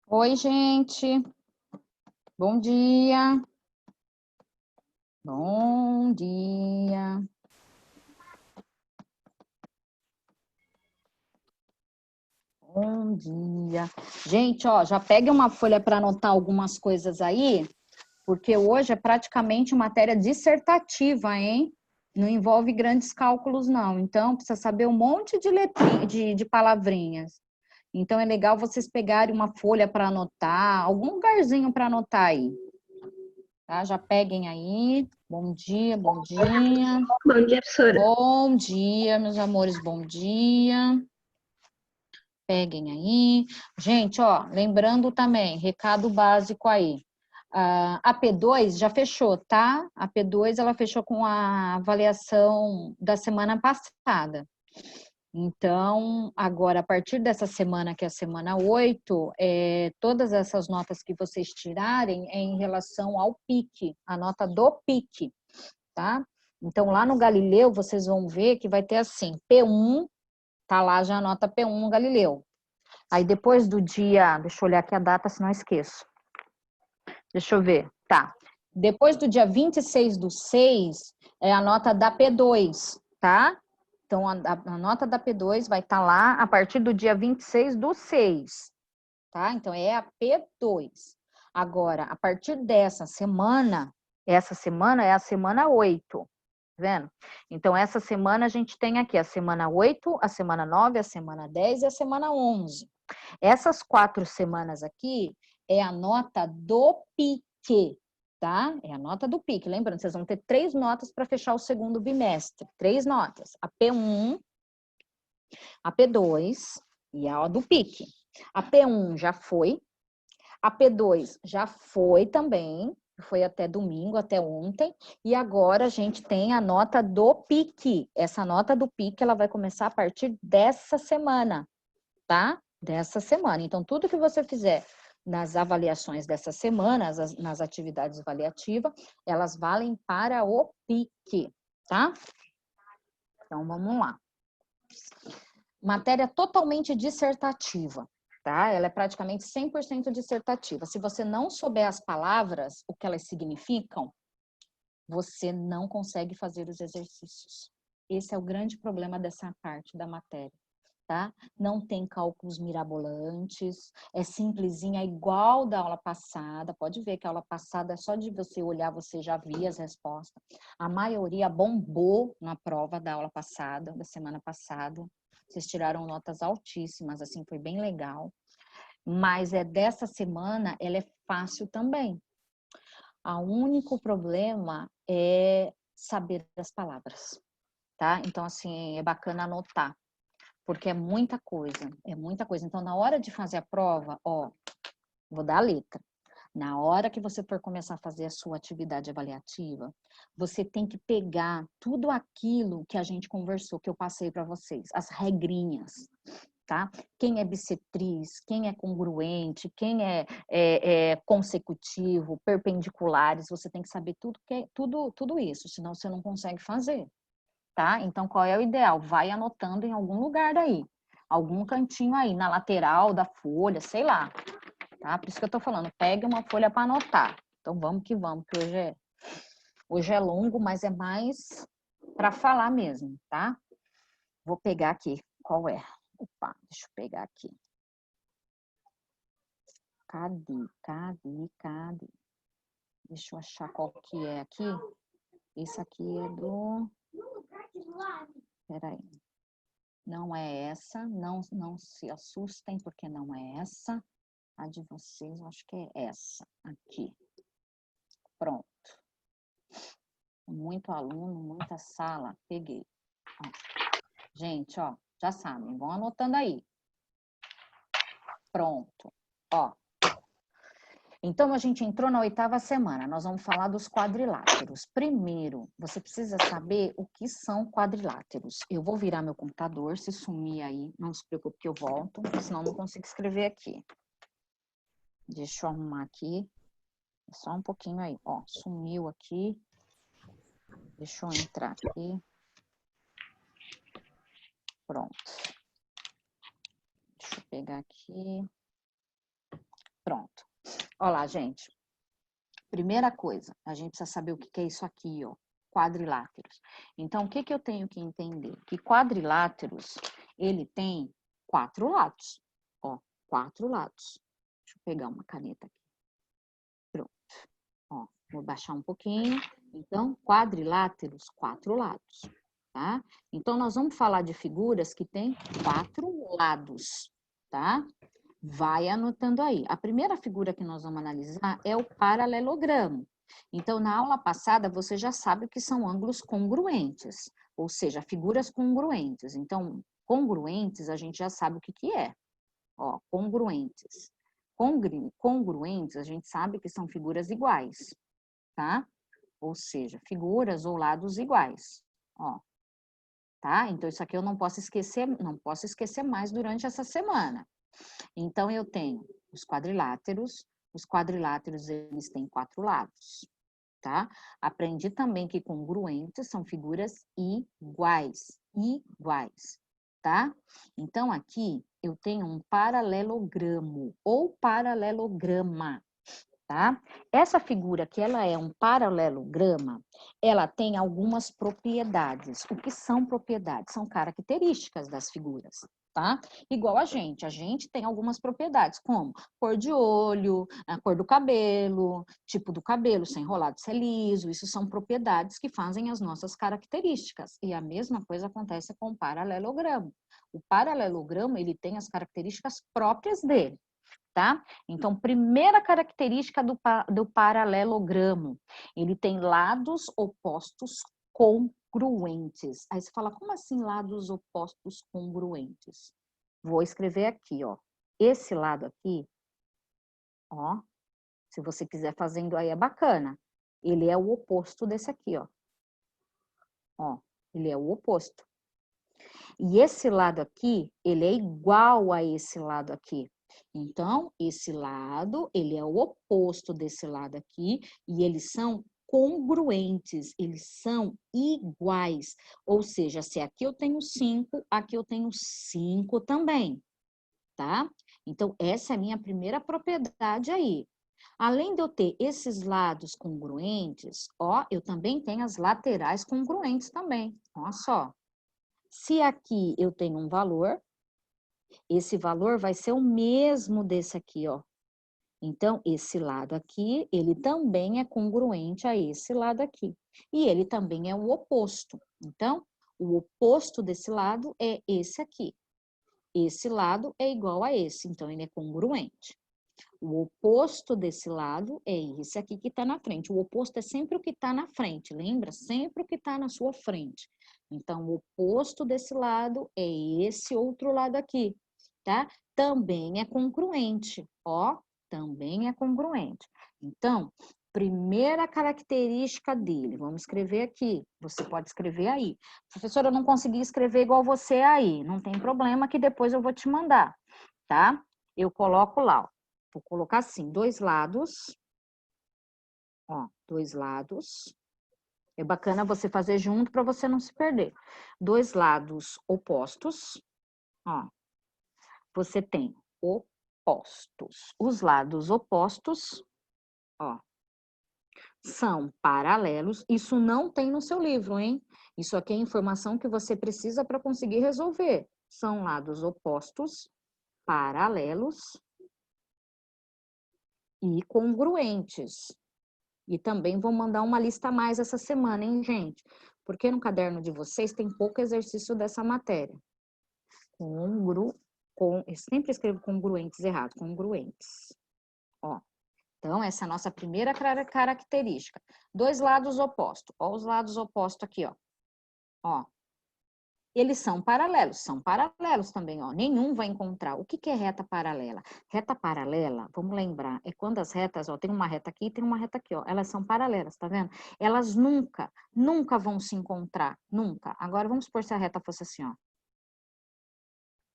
Oi, gente. Bom dia. Bom dia. Bom dia. Gente, ó, já pegue uma folha para anotar algumas coisas aí, porque hoje é praticamente matéria dissertativa, hein? Não envolve grandes cálculos, não. Então, precisa saber um monte de letrinha, de palavrinhas. Então, é legal vocês pegarem uma folha para anotar, algum lugarzinho para anotar aí. Tá? Já peguem aí. Bom dia, bom dia. Bom dia, professora. Bom dia, meus amores, bom dia. Peguem aí. Gente, ó, lembrando também, recado básico aí. A P2 já fechou, tá? A P2 ela fechou com a avaliação da semana passada. Então, agora, a partir dessa semana, que é a semana 8, todas essas notas que vocês tirarem é em relação ao PIC, a nota do PIC, tá? Então, lá no Galileu, vocês vão ver que vai ter assim, P1, tá lá já a nota P1 no Galileu. Aí, depois do dia, deixa eu olhar aqui a data, senão eu esqueço. Deixa eu ver, tá. Depois do dia 26/6, é a nota da P2, tá? Então, a nota da P2 vai estar lá a partir do dia 26/6, tá? Então, é a P2. Agora, a partir dessa semana, essa semana é a semana 8, tá vendo? Então, essa semana a gente tem aqui a semana 8, a semana 9, a semana 10 e a semana 11. Essas 4 semanas aqui é a nota do PIC, tá? É a nota do PIC. Lembrando, vocês vão ter 3 notas para fechar o segundo bimestre. 3 notas. A P1, a P2 e a do PIC. A P1 já foi. A P2 já foi também. Foi até domingo, até ontem. E agora a gente tem a nota do PIC. Essa nota do PIC, ela vai começar a partir dessa semana, tá? Dessa semana. Então, tudo que você fizer nas avaliações dessa semana, nas atividades avaliativas, elas valem para o PIC, tá? Então, vamos lá. Matéria totalmente dissertativa, tá? Ela é praticamente 100% dissertativa. Se você não souber as palavras, o que elas significam, você não consegue fazer os exercícios. Esse é o grande problema dessa parte da matéria. Tá? Não tem cálculos mirabolantes, é simplesinha, igual da aula passada. Pode ver que a aula passada, só de você olhar, você já via as respostas. A maioria bombou na prova da aula passada, da semana passada. Vocês tiraram notas altíssimas, assim, foi bem legal. Mas dessa semana, ela é fácil também. O único problema é saber as palavras, tá? Então, assim, é bacana anotar, porque é muita coisa, é muita coisa. Então, na hora de fazer a prova, ó, vou dar a letra. Na hora que você for começar a fazer a sua atividade avaliativa, você tem que pegar tudo aquilo que a gente conversou, que eu passei para vocês, as regrinhas, tá? Quem é bissetriz, quem é congruente, quem é consecutivo, perpendiculares, você tem que saber tudo isso, senão você não consegue fazer. Tá? Então, qual é o ideal? Vai anotando em algum lugar aí, algum cantinho aí, na lateral da folha, sei lá, tá? Por isso que eu tô falando, pegue uma folha para anotar. Então, vamos que hoje é longo, mas é mais para falar mesmo, tá? Vou pegar aqui, qual é? Opa, deixa eu pegar aqui. Cadê? Deixa eu achar qual que é aqui. Esse aqui é do... Peraí. Não é essa, não se assustem, porque não é essa. A de vocês, eu acho que é essa aqui. Pronto. Muito aluno, muita sala. Peguei. Ó. Gente, ó, já sabem, vão anotando aí. Pronto. Ó. Então, a gente entrou na 8ª semana. Nós vamos falar dos quadriláteros. Primeiro, você precisa saber o que são quadriláteros. Eu vou virar meu computador, se sumir aí, não se preocupe que eu volto, senão não consigo escrever aqui. Deixa eu arrumar aqui. Só um pouquinho aí. Ó, sumiu aqui. Deixa eu entrar aqui. Pronto. Deixa eu pegar aqui. Pronto. Olha lá, gente. Primeira coisa, a gente precisa saber o que é isso aqui, ó. Quadriláteros. Então, o que eu tenho que entender? Que quadriláteros, ele tem 4 lados. Ó, 4 lados. Deixa eu pegar uma caneta aqui. Pronto. Ó, vou baixar um pouquinho. Então, quadriláteros, 4 lados. Tá? Então, nós vamos falar de figuras que têm 4 lados. Tá? Vai anotando aí. A primeira figura que nós vamos analisar é o paralelogramo. Então, na aula passada, você já sabe o que são ângulos congruentes, ou seja, figuras congruentes. Então, congruentes, a gente já sabe o que é. Ó, congruentes. Congruentes, a gente sabe que são figuras iguais, tá? Ou seja, figuras ou lados iguais. Ó, tá? Então, isso aqui eu não posso esquecer mais durante essa semana. Então, eu tenho os quadriláteros eles têm 4 lados, tá? Aprendi também que congruentes são figuras iguais, tá? Então, aqui eu tenho um paralelogramo ou paralelograma, tá? Essa figura que ela é um paralelograma, ela tem algumas propriedades. O que são propriedades? São características das figuras, tá? Igual a gente tem algumas propriedades, como cor de olho, a cor do cabelo, tipo do cabelo, se é enrolado, se é liso, isso são propriedades que fazem as nossas características. E a mesma coisa acontece com o paralelogramo. O paralelogramo, ele tem as características próprias dele. Tá? Então, primeira característica do paralelogramo, ele tem lados opostos congruentes. Aí você fala, como assim lados opostos congruentes? Vou escrever aqui, ó. Esse lado aqui, ó, se você quiser fazendo aí é bacana. Ele é o oposto desse aqui, ó. Ó, ele é o oposto. E esse lado aqui, ele é igual a esse lado aqui. Então, esse lado, ele é o oposto desse lado aqui, e eles são congruentes, eles são iguais. Ou seja, se aqui eu tenho 5, aqui eu tenho 5 também, tá? Então, essa é a minha primeira propriedade aí. Além de eu ter esses lados congruentes, ó, eu também tenho as laterais congruentes também. Olha só. Se aqui eu tenho um valor, esse valor vai ser o mesmo desse aqui, ó. Então, esse lado aqui, ele também é congruente a esse lado aqui. E ele também é o oposto. Então, o oposto desse lado é esse aqui. Esse lado é igual a esse, então ele é congruente. O oposto desse lado é esse aqui que está na frente. O oposto é sempre o que está na frente, lembra? Sempre o que está na sua frente. Então, o oposto desse lado é esse outro lado aqui, tá? Também é congruente, ó, também é congruente. Então, primeira característica dele, vamos escrever aqui, você pode escrever aí. Professora, eu não consegui escrever igual você aí, não tem problema que depois eu vou te mandar, tá? Eu coloco lá, ó. Vou colocar assim, 2 lados, ó, 2 lados. É bacana você fazer junto para você não se perder. 2 lados opostos, ó. Você tem opostos. Os lados opostos, ó, são paralelos. Isso não tem no seu livro, hein? Isso aqui é informação que você precisa para conseguir resolver. São lados opostos, paralelos e congruentes. E também vou mandar uma lista a mais essa semana, hein, gente? Porque no caderno de vocês tem pouco exercício dessa matéria. Eu sempre escrevo congruentes errado, congruentes. Ó, então, essa é a nossa primeira característica. 2 lados opostos. Ó, os lados opostos aqui, ó. Ó. Eles são paralelos também, ó. Nenhum vai encontrar. O que é reta paralela? Reta paralela, vamos lembrar, é quando as retas, ó, tem uma reta aqui e tem uma reta aqui, ó. Elas são paralelas, tá vendo? Elas nunca vão se encontrar, nunca. Agora, vamos supor se a reta fosse assim, ó.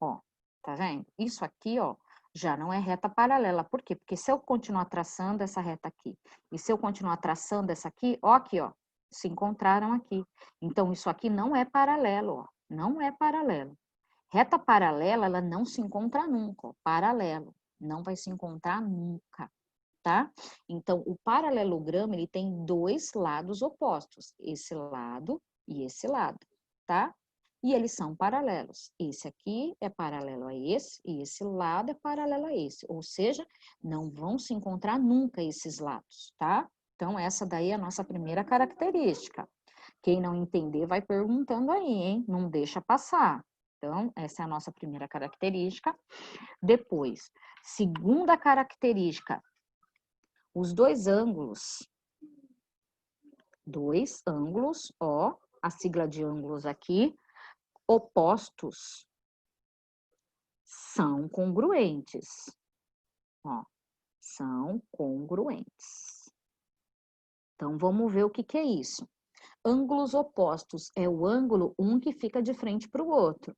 Ó, tá vendo? Isso aqui, ó, já não é reta paralela. Por quê? Porque se eu continuar traçando essa reta aqui, e se eu continuar traçando essa aqui, ó, aqui, ó, se encontraram aqui. Então, isso aqui não é paralelo, ó. Não é paralelo. Reta paralela, ela não se encontra nunca, ó, paralelo. Não vai se encontrar nunca, tá? Então, o paralelogramo, ele tem dois lados opostos, esse lado e esse lado, tá? E eles são paralelos. Esse aqui é paralelo a esse e esse lado é paralelo a esse. Ou seja, não vão se encontrar nunca esses lados, tá? Então, essa daí é a nossa primeira característica. Quem não entender vai perguntando aí, hein? Não deixa passar. Então, essa é a nossa primeira característica. Depois, segunda característica, os dois ângulos, ó, a sigla de ângulos aqui, opostos, são congruentes, ó, são congruentes. Então, vamos ver o que é isso. Ângulos opostos é o ângulo um que fica de frente para o outro.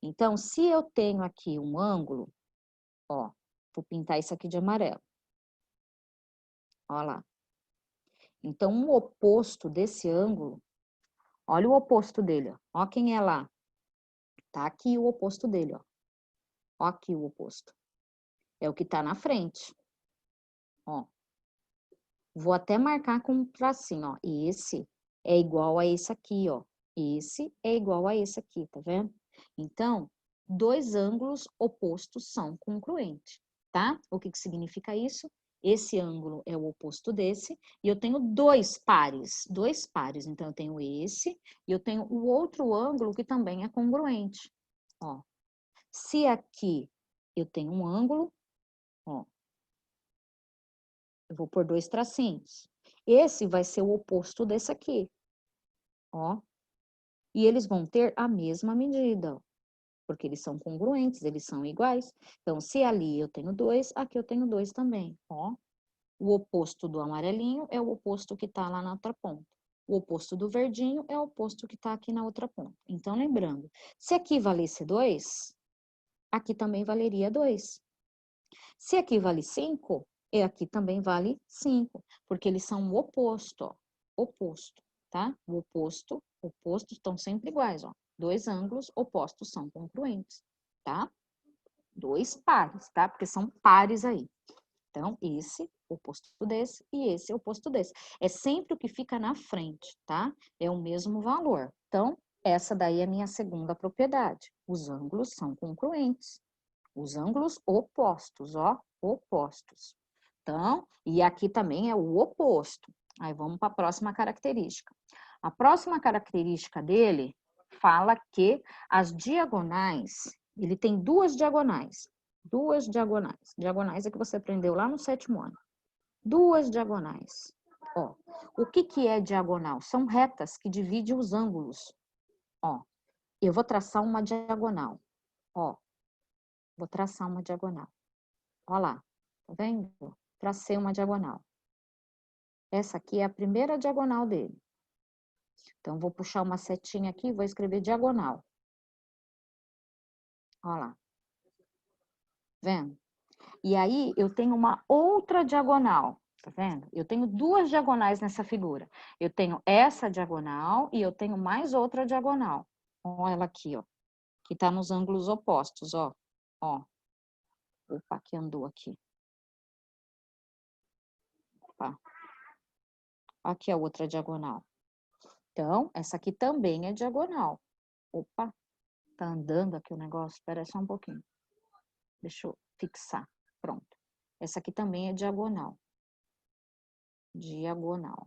Então, se eu tenho aqui um ângulo, ó, vou pintar isso aqui de amarelo. Ó lá. Então, o oposto desse ângulo, olha o oposto dele, ó. Ó quem é lá. Tá aqui o oposto dele, ó. Ó aqui o oposto. É o que tá na frente. Ó. Vou até marcar com um tracinho, ó. Esse é igual a esse aqui, ó. Esse é igual a esse aqui, tá vendo? Então, dois ângulos opostos são congruentes, tá? O que significa isso? Esse ângulo é o oposto desse, e eu tenho dois pares. Então, eu tenho esse, e eu tenho o outro ângulo que também é congruente, ó. Se aqui eu tenho um ângulo, ó, eu vou pôr dois tracinhos. Esse vai ser o oposto desse aqui, ó. E eles vão ter a mesma medida, ó, porque eles são congruentes, eles são iguais. Então, se ali eu tenho 2, aqui eu tenho 2 também, ó. O oposto do amarelinho é o oposto que tá lá na outra ponta. O oposto do verdinho é o oposto que tá aqui na outra ponta. Então, lembrando, se aqui valesse 2, aqui também valeria 2. Se aqui vale 5, aqui também vale 5, porque eles são o oposto, ó. Oposto, tá? O oposto, opostos estão sempre iguais, ó. Dois ângulos opostos são congruentes, tá? Dois pares, tá? Porque são pares aí. Então, esse oposto desse e esse oposto desse. É sempre o que fica na frente, tá? É o mesmo valor. Então, essa daí é a minha segunda propriedade. Os ângulos são congruentes. Os ângulos opostos, ó, opostos. Então, e aqui também é o oposto. Aí vamos para a próxima característica. A próxima característica dele fala que as diagonais, ele tem duas diagonais. Duas diagonais. Diagonais é que você aprendeu lá no 7º ano. Duas diagonais. Ó, o que é diagonal? São retas que dividem os ângulos. Ó, eu vou traçar uma diagonal. Ó, vou traçar uma diagonal. Ó lá, tá vendo? Tracei uma diagonal. Essa aqui é a primeira diagonal dele. Então, vou puxar uma setinha aqui e vou escrever diagonal. Ó lá. Vendo? E aí, eu tenho uma outra diagonal. Tá vendo? Eu tenho duas diagonais nessa figura. Eu tenho essa diagonal e eu tenho mais outra diagonal. Olha ela aqui, ó. Que tá nos ângulos opostos, ó. Ó. Opa, que andou aqui. Opa. Aqui a outra diagonal. Então, essa aqui também é diagonal. Opa, tá andando aqui o negócio? Espera só um pouquinho. Deixa eu fixar. Pronto. Essa aqui também é diagonal. Diagonal.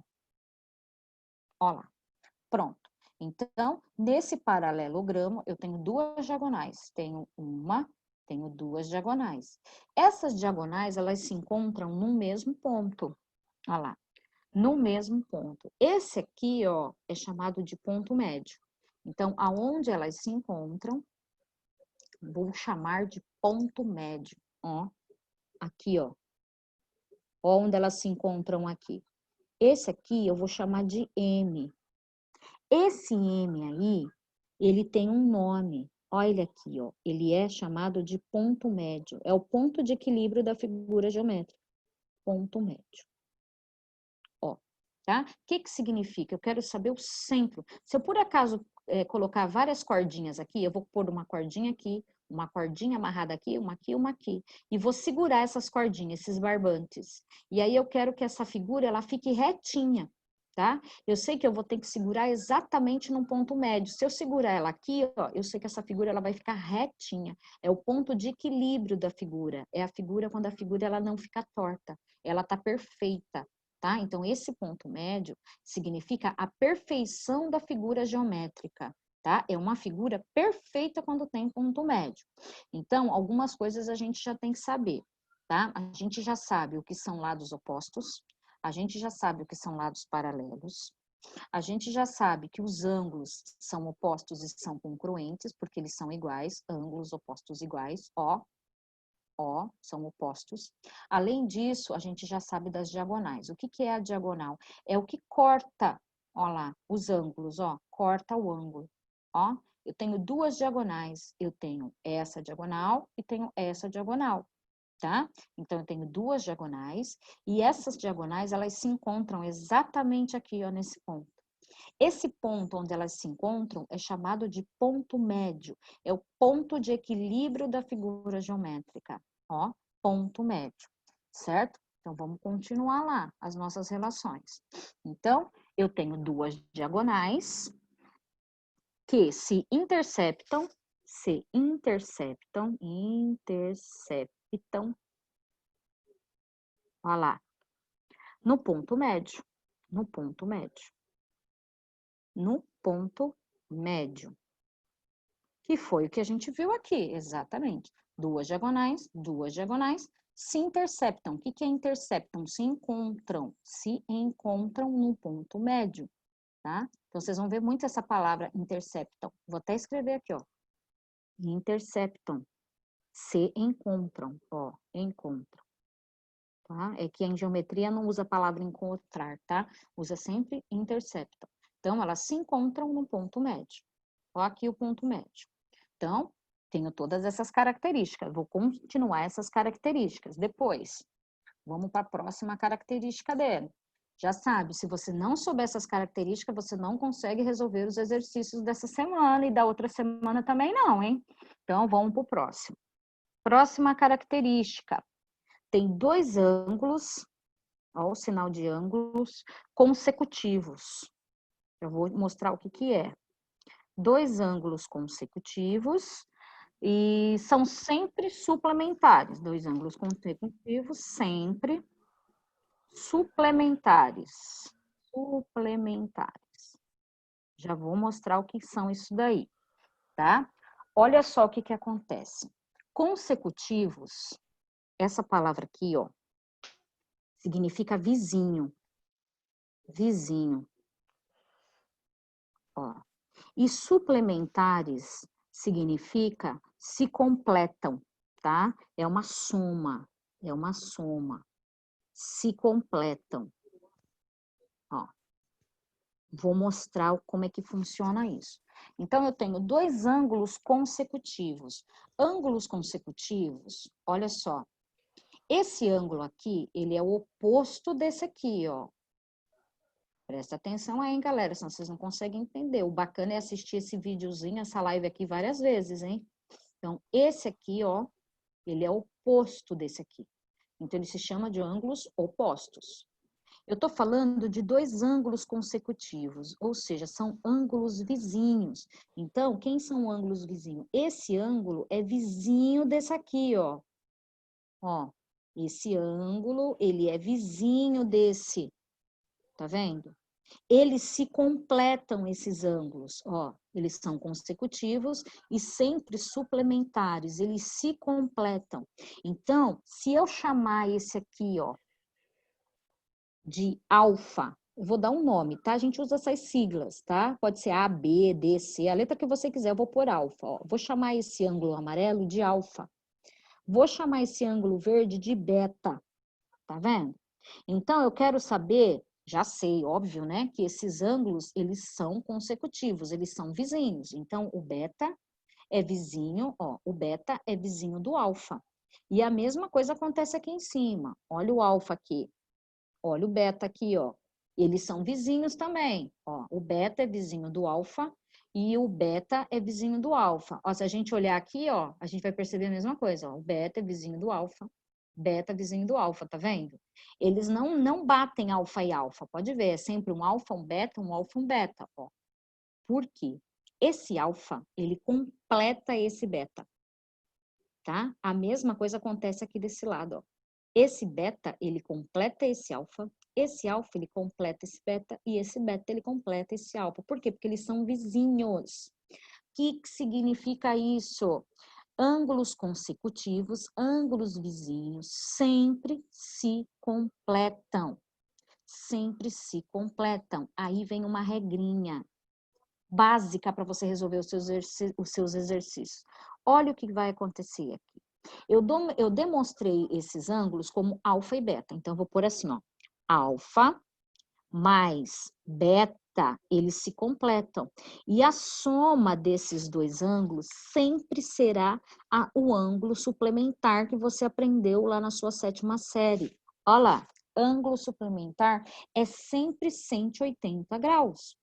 Ó lá. Pronto. Então, nesse paralelogramo, eu tenho duas diagonais. Tenho duas diagonais. Essas diagonais, elas se encontram no mesmo ponto. Ó lá. No mesmo ponto. Esse aqui, ó, é chamado de ponto médio. Então, aonde elas se encontram, vou chamar de ponto médio, ó. Aqui, ó. Onde elas se encontram aqui. Esse aqui eu vou chamar de M. Esse M aí, ele tem um nome. Olha ele aqui, ó. Ele é chamado de ponto médio. É o ponto de equilíbrio da figura geométrica. Ponto médio. Ó, tá? O que significa? Eu quero saber o centro. Se eu, por acaso, colocar várias cordinhas aqui, eu vou pôr uma cordinha aqui, uma cordinha amarrada aqui, uma aqui, uma aqui. E vou segurar essas cordinhas, esses barbantes. E aí eu quero que essa figura, ela fique retinha, tá? Eu sei que eu vou ter que segurar exatamente num ponto médio. Se eu segurar ela aqui, ó, eu sei que essa figura, ela vai ficar retinha. É o ponto de equilíbrio da figura. É a figura quando a figura, ela não fica torta. Ela tá perfeita, tá? Então, esse ponto médio significa a perfeição da figura geométrica. Tá? É uma figura perfeita quando tem ponto médio. Então, algumas coisas a gente já tem que saber, tá? A gente já sabe o que são lados opostos, a gente já sabe o que são lados paralelos, a gente já sabe que os ângulos são opostos e são congruentes, porque eles são iguais, ângulos opostos iguais, ó, são opostos. Além disso, a gente já sabe das diagonais. O que que é a diagonal? É o que corta, ó lá, os ângulos, ó, corta o ângulo. Ó, eu tenho duas diagonais, eu tenho essa diagonal e tenho essa diagonal, tá? Então, eu tenho duas diagonais e essas diagonais, elas se encontram exatamente aqui, ó, nesse ponto. Esse ponto onde elas se encontram é chamado de ponto médio, é o ponto de equilíbrio da figura geométrica, ó, ponto médio, certo? Então, vamos continuar lá as nossas relações. Então, eu tenho duas diagonais, que se interceptam, olha lá, no ponto médio, no ponto médio, no ponto médio, que foi o que a gente viu aqui, exatamente. Duas diagonais, se interceptam. O que que é interceptam? Se encontram no ponto médio, tá? Então, vocês vão ver muito essa palavra interceptam. Vou até escrever aqui, ó. Interceptam. Se encontram, ó, encontram. Tá? É que em geometria não usa a palavra encontrar, tá? Usa sempre interceptam. Então, elas se encontram no ponto médio. Ó, aqui o ponto médio. Então, tenho todas essas características. Vou continuar essas características. Depois, vamos para a próxima característica dele. Já sabe, se você não souber essas características, você não consegue resolver os exercícios dessa semana e da outra semana também não, hein? Então, vamos para o próximo. Próxima característica. Tem dois ângulos, ó, o sinal de ângulos, consecutivos. Eu vou mostrar o que que é. Dois ângulos consecutivos e são sempre suplementares. Dois ângulos consecutivos, sempre suplementares. Suplementares. Já vou mostrar o que são isso daí, tá? Olha só o que que acontece. Consecutivos, essa palavra aqui, ó, significa vizinho. Vizinho. Ó. E suplementares significa se completam, tá? É uma soma, é uma soma. Se completam. Ó. Vou mostrar como é que funciona isso. Então, eu tenho dois ângulos consecutivos. Ângulos consecutivos, olha só. Esse ângulo aqui, ele é o oposto desse aqui, ó. Presta atenção aí, galera, senão vocês não conseguem entender. O bacana é assistir esse videozinho, essa live aqui várias vezes, hein? Então, esse aqui, ó, ele é o oposto desse aqui. Então, ele se chama de ângulos opostos. Eu estou falando de dois ângulos consecutivos, ou seja, são ângulos vizinhos. Então, quem são ângulos vizinhos? Esse ângulo é vizinho desse aqui, ó. Ó, esse ângulo, ele é vizinho desse. Tá vendo? Eles se completam, esses ângulos, ó. Eles são consecutivos e sempre suplementares, eles se completam. Então, se eu chamar esse aqui, ó, de alfa, eu vou dar um nome, tá? A gente usa essas siglas, tá? Pode ser A, B, D, C, a letra que você quiser, eu vou pôr alfa, ó. Vou chamar esse ângulo amarelo de alfa. Vou chamar esse ângulo verde de beta, tá vendo? Então, eu quero saber, já sei, óbvio, né? Que esses ângulos, eles são consecutivos, eles são vizinhos. Então, o beta é vizinho, ó, o beta é vizinho do alfa. E a mesma coisa acontece aqui em cima. Olha o alfa aqui. Olha o beta aqui, ó. Eles são vizinhos também, ó. O beta é vizinho do alfa E o beta é vizinho do alfa. Ó, se a gente olhar aqui, ó, a gente vai perceber a mesma coisa. Ó, o beta é vizinho do alfa. Beta é vizinho do alfa, tá vendo? Eles não batem alfa e alfa. Pode ver, é sempre um alfa, um beta, um alfa, um beta. Ó. Por quê? Esse alfa, ele completa esse beta. Tá? A mesma coisa acontece aqui desse lado, ó. Esse beta, ele completa esse alfa ele completa esse beta, e esse beta, ele completa esse alfa. Por quê? Porque eles são vizinhos. O que significa isso? Ângulos consecutivos, ângulos vizinhos, sempre se completam. Sempre se completam. Aí vem uma regrinha básica para você resolver os seus exercícios. Olha o que vai acontecer aqui. Eu demonstrei esses ângulos como alfa e beta. Então, eu vou pôr assim, ó. Alfa mais beta, eles se completam. E a soma desses dois ângulos sempre será o ângulo suplementar que você aprendeu lá na sua 7ª série. Olha lá, ângulo suplementar é sempre 180 graus,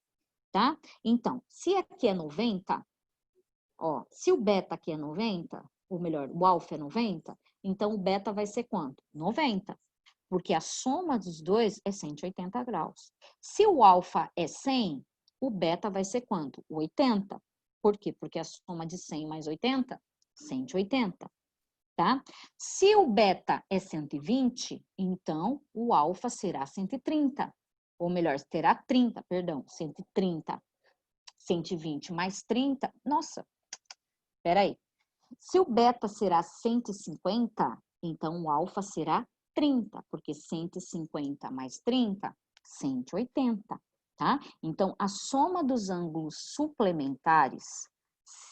tá? Então, se aqui é 90, ó, se o beta aqui é 90, ou melhor, o alfa é 90, então o beta vai ser quanto? 90. Porque a soma dos dois é 180 graus. Se o alfa é 100, o beta vai ser quanto? 80. Por quê? Porque a soma de 100 mais 80, 180. Tá? Se o beta é 120, então o alfa será 130. Ou melhor, terá 30, perdão, 130. 120 mais 30, nossa, peraí. Se o beta será 150, então o alfa será 30, porque 150 mais 30, 180, tá? Então, a soma dos ângulos suplementares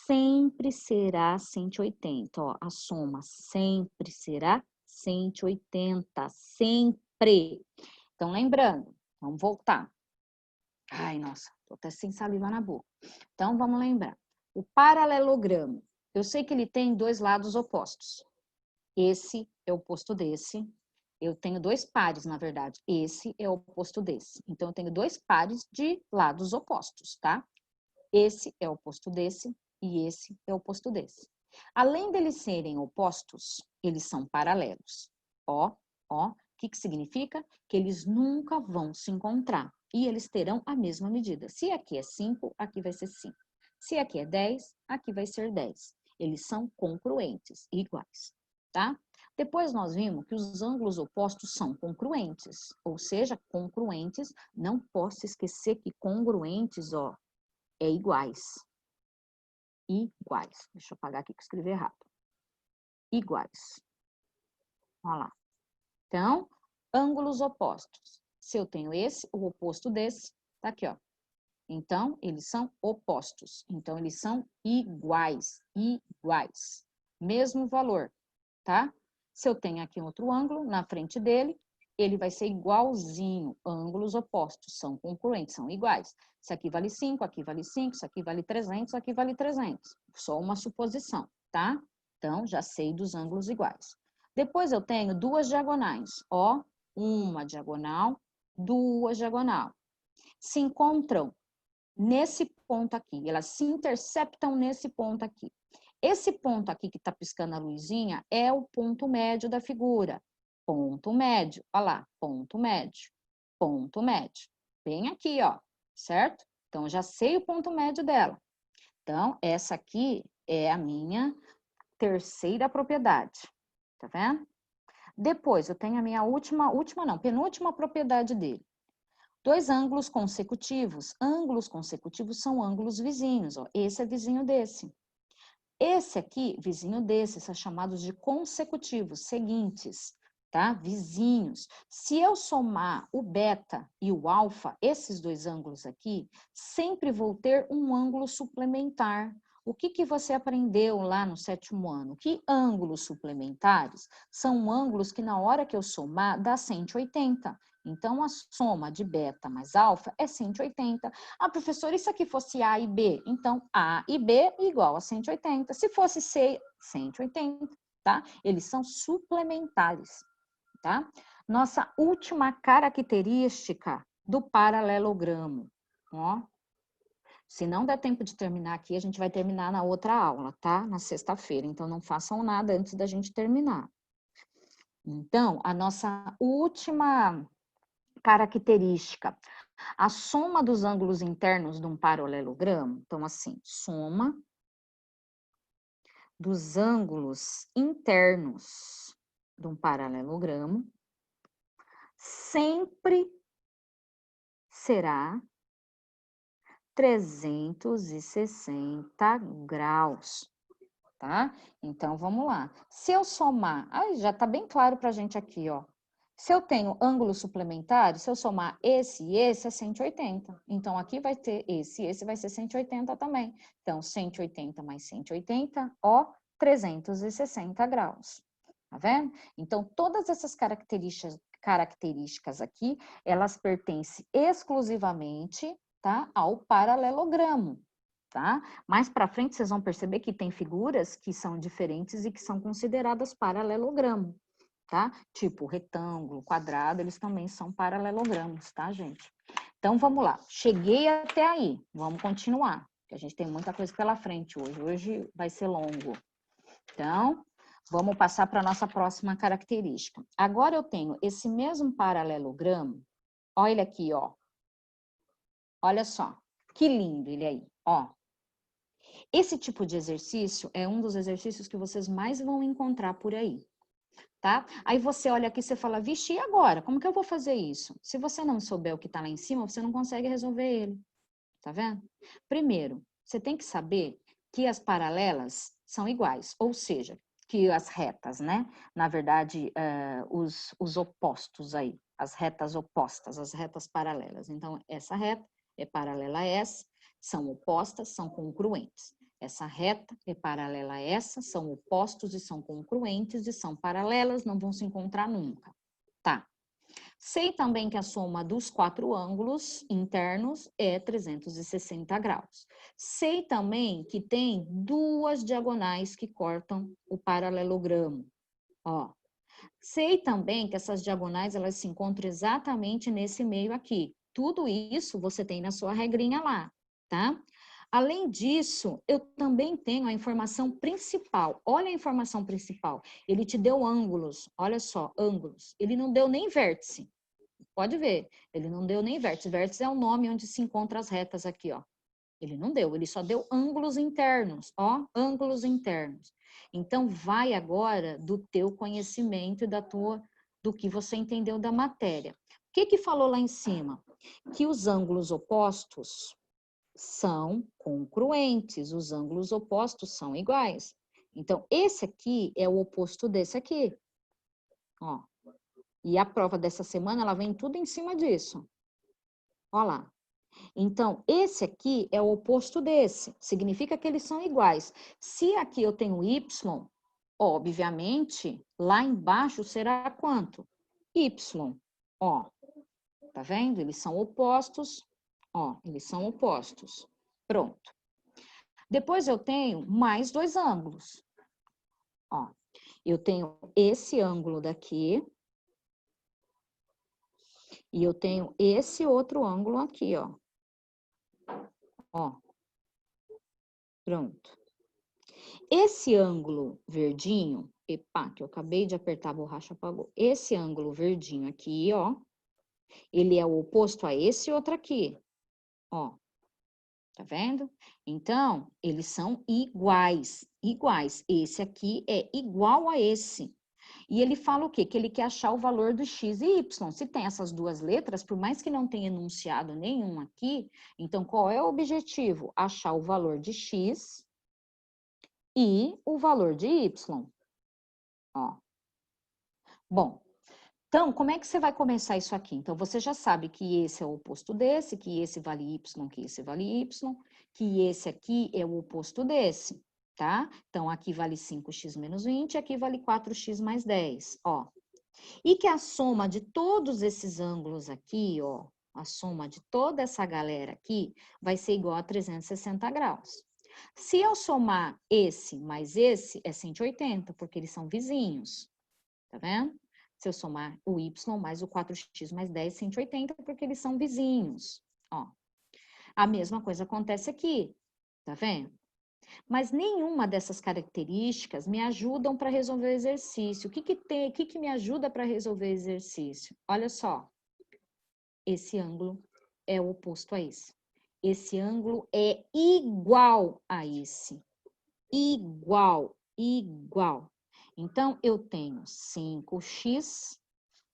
sempre será 180, ó, a soma sempre será 180, sempre. Então, lembrando, vamos voltar. Ai, nossa, tô até sem saliva na boca. Então, vamos lembrar. O paralelogramo, eu sei que ele tem dois lados opostos. Esse é o oposto desse. Eu tenho dois pares, na verdade. Esse é o oposto desse. Então, eu tenho dois pares de lados opostos, tá? Esse é o oposto desse e esse é o oposto desse. Além deles serem opostos, eles são paralelos. Ó, o que significa? Que eles nunca vão se encontrar e eles terão a mesma medida. Se aqui é 5, aqui vai ser 5. Se aqui é 10, aqui vai ser 10. Eles são congruentes, iguais, tá? Depois nós vimos que os ângulos opostos são congruentes, ou seja, congruentes, não posso esquecer que congruentes, ó, é iguais. Iguais. Deixa eu apagar aqui que eu escrevi errado. Iguais. Olha lá. Então, ângulos opostos. Se eu tenho esse, o oposto desse, tá aqui, ó. Então, eles são opostos. Então, eles são iguais. Iguais. Mesmo valor, tá? Se eu tenho aqui outro ângulo na frente dele, ele vai ser igualzinho. Ângulos opostos são congruentes, são iguais. Isso aqui vale 5, aqui vale 5, isso aqui vale 300, aqui vale 300. Só uma suposição, tá? Então, já sei dos ângulos iguais. Depois eu tenho duas diagonais, ó, uma diagonal, duas diagonal. Se encontram nesse ponto aqui, elas se interceptam nesse ponto aqui. Esse ponto aqui que tá piscando a luzinha é o ponto médio da figura. Ponto médio, olha lá, ponto médio, ponto médio. Bem aqui, ó, certo? Então, já sei o ponto médio dela. Então, essa aqui é a minha terceira propriedade, tá vendo? Depois, eu tenho a minha penúltima propriedade dele. Dois ângulos consecutivos. Ângulos consecutivos são ângulos vizinhos, ó. Esse é vizinho desse. Esse aqui, vizinho desse, são chamados de consecutivos, seguintes, tá? Vizinhos. Se eu somar o beta e o alfa, esses dois ângulos aqui, sempre vou ter um ângulo suplementar. O que você aprendeu lá no 7º ano? Que ângulos suplementares são ângulos que na hora que eu somar dá 180. Então, a soma de beta mais alfa é 180. Ah, professor, e se aqui fosse A e B? Então, A e B igual a 180. Se fosse C, 180, tá? Eles são suplementares, tá? Nossa última característica do paralelogramo, ó. Se não der tempo de terminar aqui, a gente vai terminar na outra aula, tá? Na sexta-feira. Então, não façam nada antes da gente terminar. Então, a nossa última característica, a soma dos ângulos internos de um paralelogramo. Então, assim, soma dos ângulos internos de um paralelogramo sempre será 360 graus, tá? Então, vamos lá. Se eu somar, já tá bem claro pra gente aqui, ó. Se eu tenho ângulos suplementares, se eu somar esse e esse, é 180. Então, aqui vai ter esse e esse vai ser 180 também. Então, 180 mais 180, ó, 360 graus. Tá vendo? Então, todas essas características aqui, elas pertencem exclusivamente, tá, ao paralelogramo, tá? Mais para frente, vocês vão perceber que tem figuras que são diferentes e que são consideradas paralelogramo, tá? Tipo retângulo, quadrado, eles também são paralelogramos, tá, gente? Então, vamos lá. Cheguei até aí. Vamos continuar, porque a gente tem muita coisa pela frente hoje. Hoje vai ser longo. Então, vamos passar para a nossa próxima característica. Agora eu tenho esse mesmo paralelogramo. Olha aqui, ó. Olha só. Que lindo ele aí, ó. Esse tipo de exercício é um dos exercícios que vocês mais vão encontrar por aí, tá? Aí você olha aqui e você fala, vixe, e agora? Como que eu vou fazer isso? Se você não souber o que está lá em cima, você não consegue resolver ele, tá vendo? Primeiro, você tem que saber que as paralelas são iguais, ou seja, que as retas, né? Na verdade, os opostos aí, as retas opostas, as retas paralelas. Então, essa reta é paralela a essa, são opostas, são congruentes. Essa reta é paralela a essa, são opostos e são congruentes e são paralelas, não vão se encontrar nunca. Tá. Sei também que a soma dos quatro ângulos internos é 360 graus. Sei também que tem duas diagonais que cortam o paralelogramo. Ó. Sei também que essas diagonais elas se encontram exatamente nesse meio aqui. Tudo isso você tem na sua regrinha lá, tá? Além disso, eu também tenho a informação principal. Olha a informação principal. Ele te deu ângulos. Olha só, ângulos. Ele não deu nem vértice. Pode ver. Ele não deu nem vértice. Vértice é o nome onde se encontram as retas aqui, ó. Ele não deu. Ele só deu ângulos internos, ó. Ângulos internos. Então, vai agora do teu conhecimento e do que você entendeu da matéria. O que que falou lá em cima? Que os ângulos opostos são congruentes, os ângulos opostos são iguais. Então, esse aqui é o oposto desse aqui. Ó. E a prova dessa semana, ela vem tudo em cima disso. Ó lá. Então, esse aqui é o oposto desse. Significa que eles são iguais. Se aqui eu tenho y, obviamente, lá embaixo será quanto? Y. Ó. Tá vendo? Eles são opostos. Ó, eles são opostos. Pronto. Depois eu tenho mais dois ângulos. Ó, eu tenho esse ângulo daqui e eu tenho esse outro ângulo aqui, ó. Ó. Pronto. Esse ângulo verdinho, epa, que eu acabei de apertar a borracha, apagou. Esse ângulo verdinho aqui, ó, ele é o oposto a esse outro aqui, ó. Tá vendo? Então, eles são iguais, iguais. Esse aqui é igual a esse. E ele fala o quê? Que ele quer achar o valor do x e y. Se tem essas duas letras, por mais que não tenha enunciado nenhum aqui, então qual é o objetivo? Achar o valor de x e o valor de y. Ó. Bom, então, como é que você vai começar isso aqui? Então, você já sabe que esse é o oposto desse, que esse vale y, que esse vale y, que esse aqui é o oposto desse, tá? Então, aqui vale 5x menos 20, aqui vale 4x mais 10, ó. E que a soma de todos esses ângulos aqui, ó, a soma de toda essa galera aqui, vai ser igual a 360 graus. Se eu somar esse mais esse, é 180, porque eles são vizinhos, tá vendo? Se eu somar o y mais o 4x mais 10, 180, porque eles são vizinhos. Ó. A mesma coisa acontece aqui, tá vendo? Mas nenhuma dessas características me ajudam para resolver o exercício. O que que me ajuda para resolver o exercício? Olha só, esse ângulo é o oposto a esse. Esse ângulo é igual a esse. Igual, igual. Então, eu tenho 5x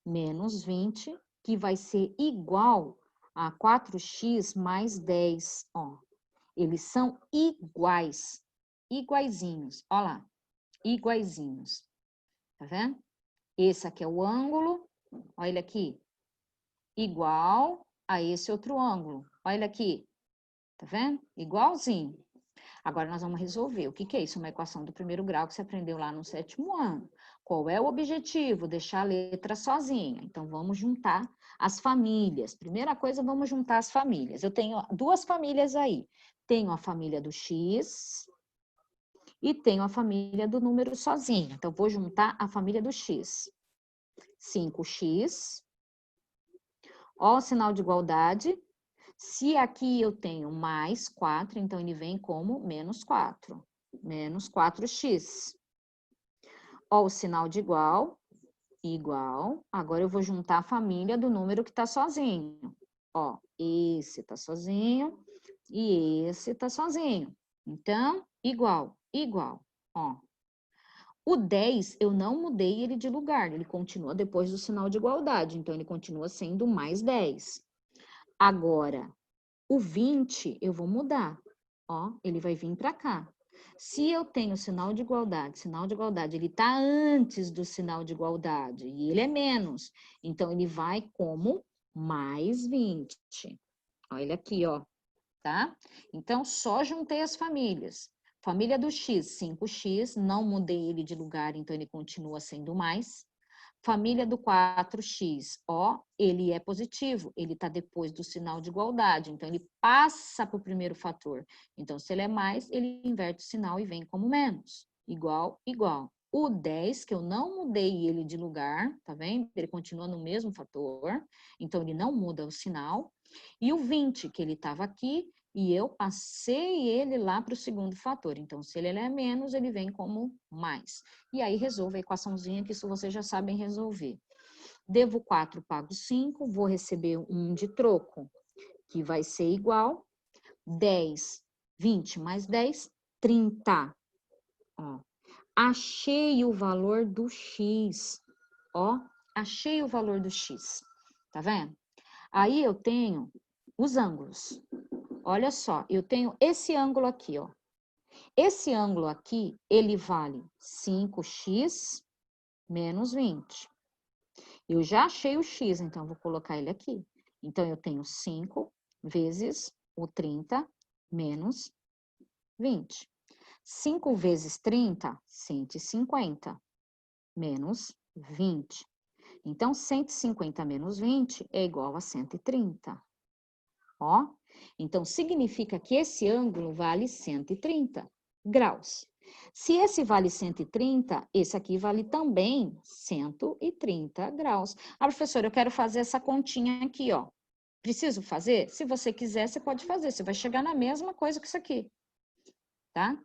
menos 20, que vai ser igual a 4x mais 10, ó. Eles são iguais, iguaizinhos, ó lá, iguaizinhos, tá vendo? Esse aqui é o ângulo, olha ele aqui, igual a esse outro ângulo, olha ele aqui, tá vendo? Igualzinho. Agora nós vamos resolver. O que que é isso? Uma equação do primeiro grau que você aprendeu lá no 7º ano. Qual é o objetivo? Deixar a letra sozinha. Então, vamos juntar as famílias. Primeira coisa, vamos juntar as famílias. Eu tenho duas famílias aí. Tenho a família do x e tenho a família do número sozinho. Então, vou juntar a família do x. 5x. Ó o sinal de igualdade. Se aqui eu tenho mais 4, então ele vem como menos 4. Menos 4x. Ó, o sinal de igual, igual. Agora eu vou juntar a família do número que está sozinho. Ó, esse está sozinho e esse está sozinho. Então, igual, igual. Ó. O 10, eu não mudei ele de lugar, ele continua depois do sinal de igualdade. Então, ele continua sendo mais 10. Agora, o 20 eu vou mudar, ó, ele vai vir para cá. Se eu tenho sinal de igualdade, ele está antes do sinal de igualdade e ele é menos, então ele vai como mais 20. Olha ele aqui, ó, tá? Então, só juntei as famílias. Família do x, 5x, não mudei ele de lugar, então ele continua sendo mais. Família do 4x, ó, ele é positivo, ele está depois do sinal de igualdade, então ele passa para o primeiro fator. Então, se ele é mais, ele inverte o sinal e vem como menos. Igual, igual. O 10, que eu não mudei ele de lugar, tá vendo? Ele continua no mesmo fator, então ele não muda o sinal. E o 20, que ele estava aqui, e eu passei ele lá para o segundo fator. Então, se ele é menos, ele vem como mais. E aí, resolve a equaçãozinha, que isso vocês já sabem resolver. Devo 4, pago 5, vou receber 1 de troco, que vai ser igual 10, 20 mais 10, 30. Ó, achei o valor do x. Ó, achei o valor do x. Tá vendo? Aí eu tenho os ângulos. Olha só, eu tenho esse ângulo aqui, ó. Esse ângulo aqui, ele vale 5x menos 20. Eu já achei o x, então vou colocar ele aqui. Então, eu tenho 5 vezes o 30 menos 20. 5 vezes 30, 150, menos 20. Então, 150 menos 20 é igual a 130. Ó, então significa que esse ângulo vale 130 graus. Se esse vale 130, esse aqui vale também 130 graus. Ah, professora, eu quero fazer essa continha aqui, ó. Preciso fazer? Se você quiser, você pode fazer. Você vai chegar na mesma coisa que isso aqui, tá?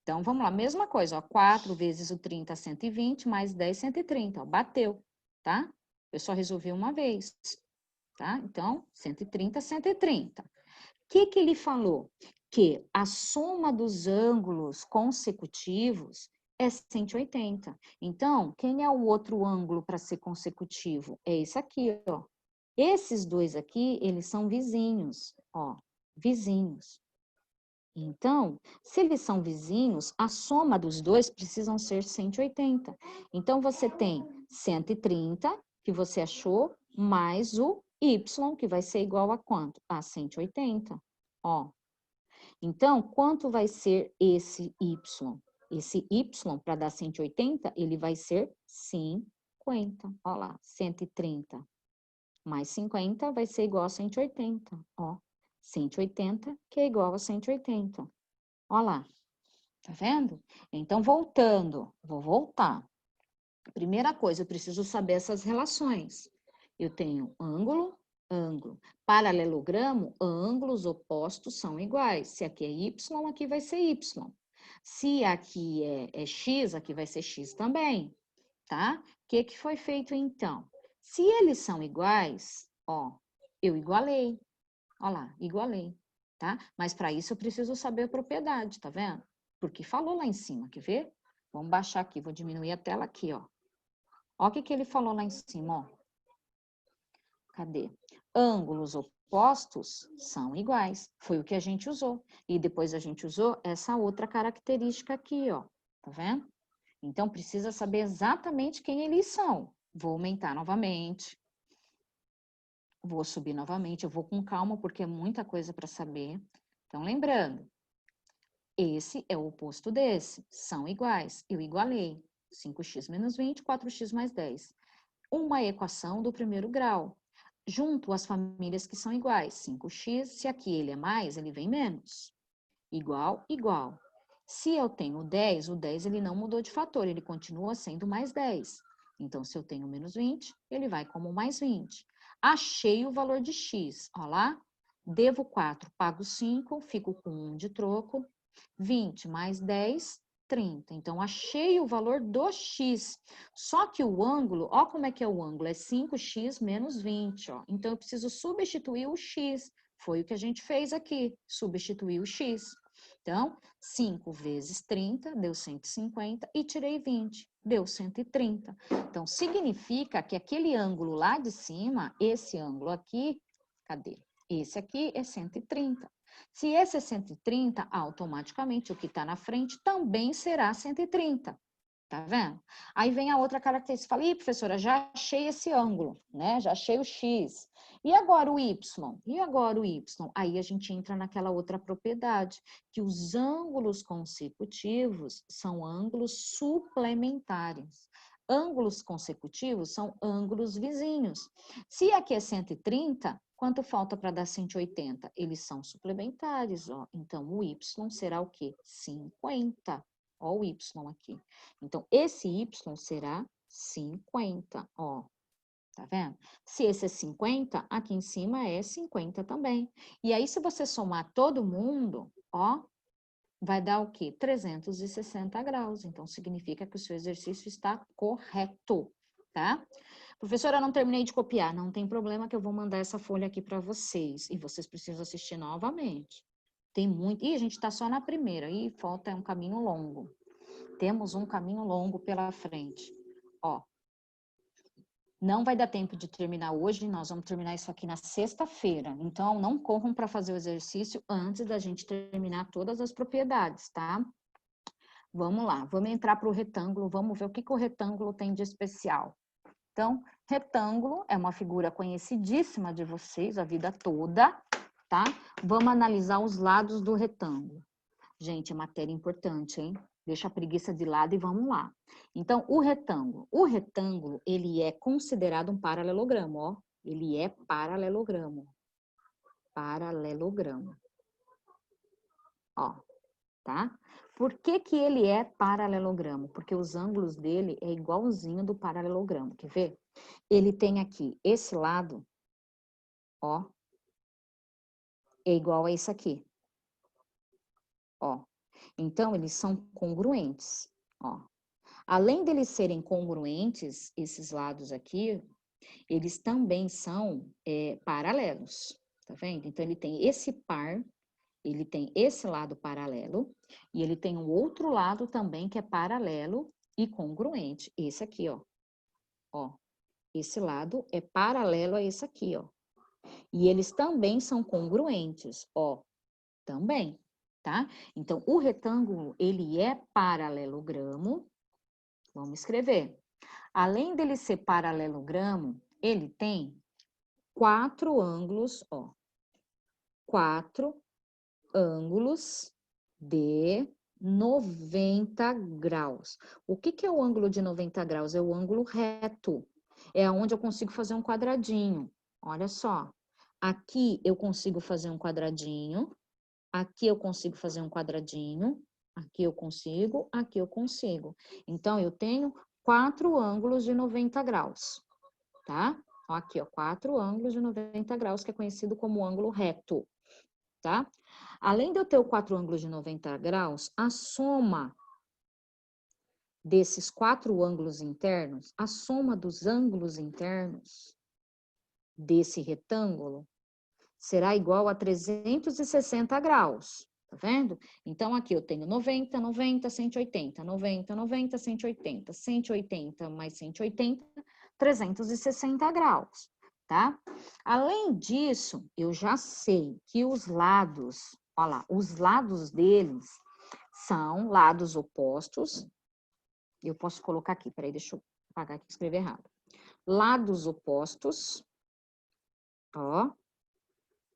Então, vamos lá, mesma coisa, ó. 4 vezes o 30, 120, mais 10, 130, ó. Bateu, tá? Eu só resolvi uma vez, tá? Então, 130, 130. O que ele falou? Que a soma dos ângulos consecutivos é 180. Então, quem é o outro ângulo para ser consecutivo? É esse aqui, ó. Esses dois aqui, eles são vizinhos, ó, vizinhos. Então, se eles são vizinhos, a soma dos dois precisam ser 180. Então, você tem 130, que você achou, mais o y, que vai ser igual a quanto? A 180. Ó. Então, quanto vai ser esse y? Esse y, para dar 180, ele vai ser 50. Ó lá, 130 mais 50 vai ser igual a 180. Ó, 180, que é igual a 180. Ó lá, tá vendo? Então, voltando, vou voltar. Primeira coisa, eu preciso saber essas relações. Eu tenho ângulo ângulo. Paralelogramo, ângulos opostos são iguais. Se aqui é Y, aqui vai ser Y. Se aqui é X, aqui vai ser X também, tá? O que foi feito então? Se eles são iguais, ó, eu igualei. Ó lá, igualei, tá? Mas para isso eu preciso saber a propriedade, tá vendo? Porque falou lá em cima, quer ver? Vamos baixar aqui, vou diminuir a tela aqui, ó. Ó o que ele falou lá em cima, ó. Cadê? Ângulos opostos são iguais. Foi o que a gente usou. E depois a gente usou essa outra característica aqui, ó. Tá vendo? Então, precisa saber exatamente quem eles são. Vou aumentar novamente. Vou subir novamente. Eu vou com calma, porque é muita coisa para saber. Então, lembrando, esse é o oposto desse. São iguais. Eu igualei. 5x menos 20, 4x mais 10. Uma equação do primeiro grau. Junto as famílias que são iguais. 5x, se aqui ele é mais, ele vem menos. Igual, igual. Se eu tenho 10, o 10 ele não mudou de fator, ele continua sendo mais 10. Então, se eu tenho menos 20, ele vai como mais 20. Achei o valor de x, ó lá. Devo 4, pago 5, fico com 1 de troco. 20 mais 10, 30. Então, achei o valor do x. Só que o ângulo, ó como é que é o ângulo, é 5x menos 20, ó. Então, eu preciso substituir o x. Foi o que a gente fez aqui, substituir o x. Então, 5 vezes 30 deu 150 e tirei 20, deu 130. Então, significa que aquele ângulo lá de cima, esse ângulo aqui, cadê? Esse aqui é 130. Se esse é 130, automaticamente o que está na frente também será 130. Tá vendo? Aí vem a outra característica. Fala, ih, professora, já achei esse ângulo, né? Já achei o X. E agora o Y? E agora o Y? Aí a gente entra naquela outra propriedade, que os ângulos consecutivos são ângulos suplementares. Ângulos consecutivos são ângulos vizinhos. Se aqui é 130, quanto falta para dar 180? Eles são suplementares, ó. Então, o Y será o quê? 50. Ó o Y aqui. Então, esse Y será 50, ó. Tá vendo? Se esse é 50, aqui em cima é 50 também. E aí, se você somar todo mundo, ó, vai dar o quê? 360 graus. Então, significa que o seu exercício está correto, tá? Professora, eu não terminei de copiar. Não tem problema que eu vou mandar essa folha aqui para vocês. E vocês precisam assistir novamente. Tem muito. Ih, a gente está só na primeira. Ih, falta um caminho longo. Temos um caminho longo pela frente. Ó. Não vai dar tempo de terminar hoje. Nós vamos terminar isso aqui na sexta-feira. Então, não corram para fazer o exercício antes da gente terminar todas as propriedades, tá? Vamos lá. Vamos entrar para o retângulo. Vamos ver o que o retângulo tem de especial. Então, retângulo é uma figura conhecidíssima de vocês a vida toda, tá? Vamos analisar os lados do retângulo. Gente, é matéria importante, hein? Deixa a preguiça de lado e vamos lá. Então, o retângulo, ele é considerado um paralelogramo, ó. Ele é paralelogramo. Paralelogramo. Ó, tá? Por que que ele é paralelogramo? Porque os ângulos dele é igualzinho do paralelogramo. Quer ver? Ele tem aqui esse lado, ó, é igual a esse aqui. Ó. Então, eles são congruentes, ó. Além deles serem congruentes, esses lados aqui, eles também são paralelos, tá vendo? Então, ele tem esse par, ele tem esse lado paralelo, e ele tem um outro lado também que é paralelo e congruente, esse aqui, ó. Ó, esse lado é paralelo a esse aqui, ó. E eles também são congruentes, ó, também, tá? Então, o retângulo, ele é paralelogramo. Vamos escrever. Além dele ser paralelogramo, ele tem 4 ângulos, ó. 4 ângulos de 90 graus. O que é o ângulo de 90 graus? É o ângulo reto. É onde eu consigo fazer um quadradinho. Olha só. Aqui eu consigo fazer um quadradinho. Aqui eu consigo fazer um quadradinho. Aqui eu consigo, aqui eu consigo. Então, eu tenho 4 ângulos de 90 graus, tá? Ó, aqui, ó, 4 ângulos de 90 graus, que é conhecido como ângulo reto, tá? Além de eu ter o 4 ângulos de 90 graus, a soma desses 4 ângulos internos, a soma dos ângulos internos desse retângulo será igual a 360 graus, tá vendo? Então, aqui eu tenho 90, 90, 180, 90, 90, 180, 180 mais 180, 360 graus, tá? Além disso, eu já sei que os lados, olha lá, os lados deles são lados opostos. Eu posso colocar aqui, peraí, deixa eu apagar aqui, escrever errado. Lados opostos, ó,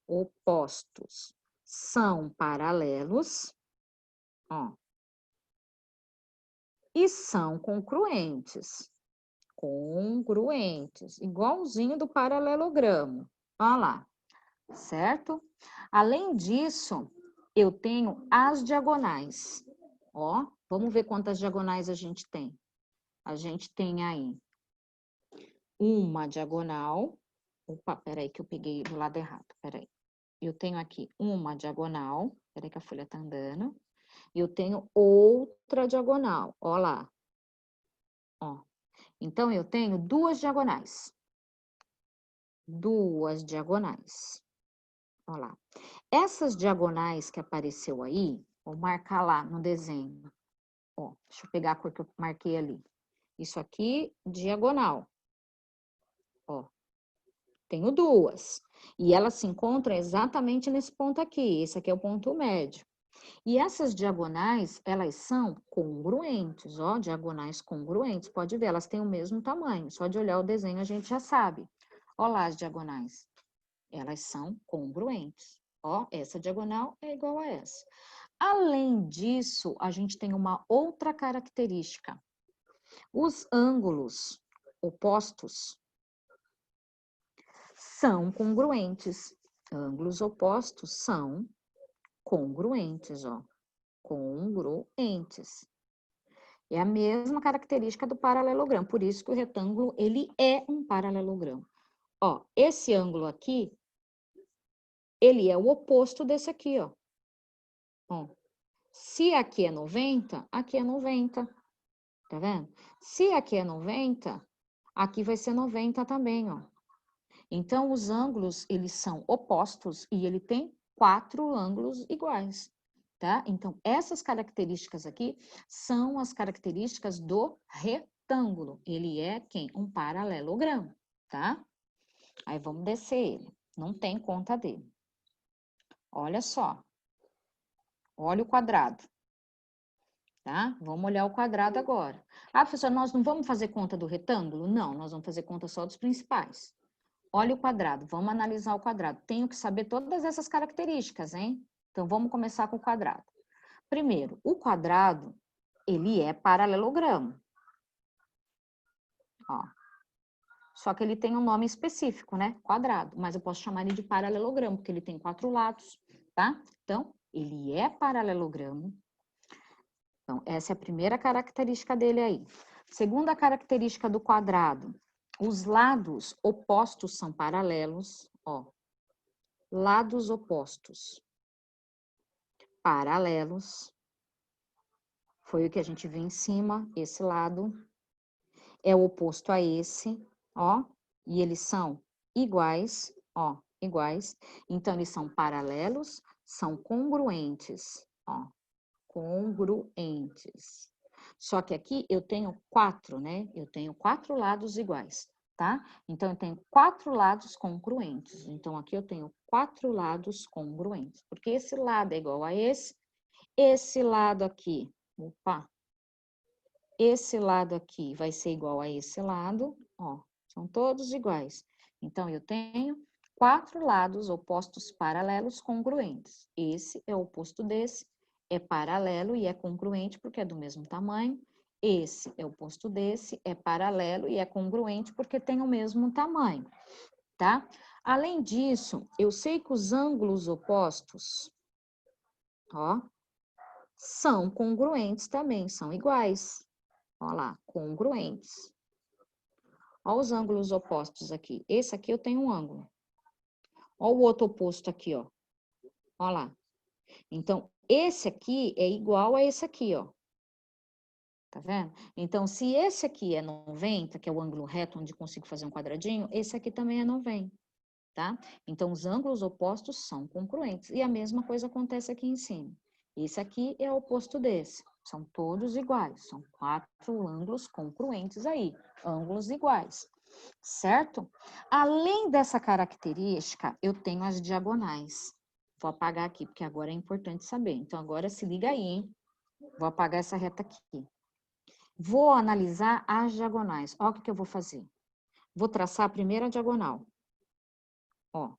opostos são paralelos, ó, e são congruentes. Congruentes, igualzinho do paralelogramo. Olha lá, certo? Além disso, eu tenho as diagonais. Ó, vamos ver quantas diagonais a gente tem. A gente tem aí uma diagonal. Opa, peraí que eu peguei do lado errado, peraí. Eu tenho aqui uma diagonal, peraí que a folha tá andando. Eu tenho outra diagonal, ó lá. Ó. Então, eu tenho duas diagonais. Duas diagonais. Ó lá. Essas diagonais que apareceu aí, vou marcar lá no desenho. Ó, deixa eu pegar a cor que eu marquei ali. Isso aqui, diagonal. Ó. Tenho duas. E elas se encontram exatamente nesse ponto aqui. Esse aqui é o ponto médio. E essas diagonais, elas são congruentes, ó, diagonais congruentes. Pode ver, elas têm o mesmo tamanho. Só de olhar o desenho a gente já sabe. Ó lá as diagonais. Elas são congruentes. Ó, essa diagonal é igual a essa. Além disso, a gente tem uma outra característica. Os ângulos opostos são congruentes. Ângulos opostos são congruentes, ó. Congruentes. É a mesma característica do paralelogramo, por isso que o retângulo, ele é um paralelogramo. Ó, esse ângulo aqui, ele é o oposto desse aqui, ó. Ó, se aqui é 90, aqui é 90. Tá vendo? Se aqui é 90, aqui vai ser 90 também, ó. Então, os ângulos, eles são opostos e ele tem 4 ângulos iguais, tá? Então, essas características aqui são as características do retângulo. Ele é quem? Um paralelogramo, tá? Aí, vamos descer ele. Não tem conta dele. Olha só. Olha o quadrado. Tá? Vamos olhar o quadrado agora. Ah, professor, nós não vamos fazer conta do retângulo? Não, nós vamos fazer conta só dos principais. Olha o quadrado, vamos analisar o quadrado. Tenho que saber todas essas características, hein? Então, vamos começar com o quadrado. Primeiro, o quadrado, ele é paralelogramo. Ó. Só que ele tem um nome específico, né? Quadrado. Mas eu posso chamar ele de paralelogramo, porque ele tem 4 lados, tá? Então, ele é paralelogramo. Então, essa é a primeira característica dele aí. Segunda característica do quadrado, os lados opostos são paralelos, ó. Lados opostos. Paralelos. Foi o que a gente viu em cima, esse lado. É o oposto a esse, ó. E eles são iguais, ó, iguais. Então, eles são paralelos, são congruentes, ó. Congruentes. Só que aqui eu tenho 4, né? Eu tenho 4 lados iguais, tá? Então, eu tenho 4 lados congruentes. Então, aqui eu tenho 4 lados congruentes. Porque esse lado é igual a esse lado aqui, opa, esse lado aqui vai ser igual a esse lado, ó, são todos iguais. Então, eu tenho 4 lados opostos paralelos congruentes. Esse é o oposto desse, é paralelo e é congruente porque é do mesmo tamanho. Esse é o oposto desse, é paralelo e é congruente porque tem o mesmo tamanho, tá? Além disso, eu sei que os ângulos opostos, ó, são congruentes também, são iguais. Ó lá, congruentes. Olha os ângulos opostos aqui. Esse aqui eu tenho um ângulo. Olha o outro oposto aqui, ó. Olha lá. Então, esse aqui é igual a esse aqui, ó. Tá vendo? Então, se esse aqui é 90, que é o ângulo reto onde consigo fazer um quadradinho, esse aqui também é 90, tá? Então, os ângulos opostos são congruentes. E a mesma coisa acontece aqui em cima. Esse aqui é o oposto desse. São todos iguais. São 4 ângulos congruentes aí. Ângulos iguais. Certo? Além dessa característica, eu tenho as diagonais. Vou apagar aqui, porque agora é importante saber. Então, agora se liga aí, hein? Vou apagar essa reta aqui. Vou analisar as diagonais. Olha o que eu vou fazer. Vou traçar a primeira diagonal. Ó,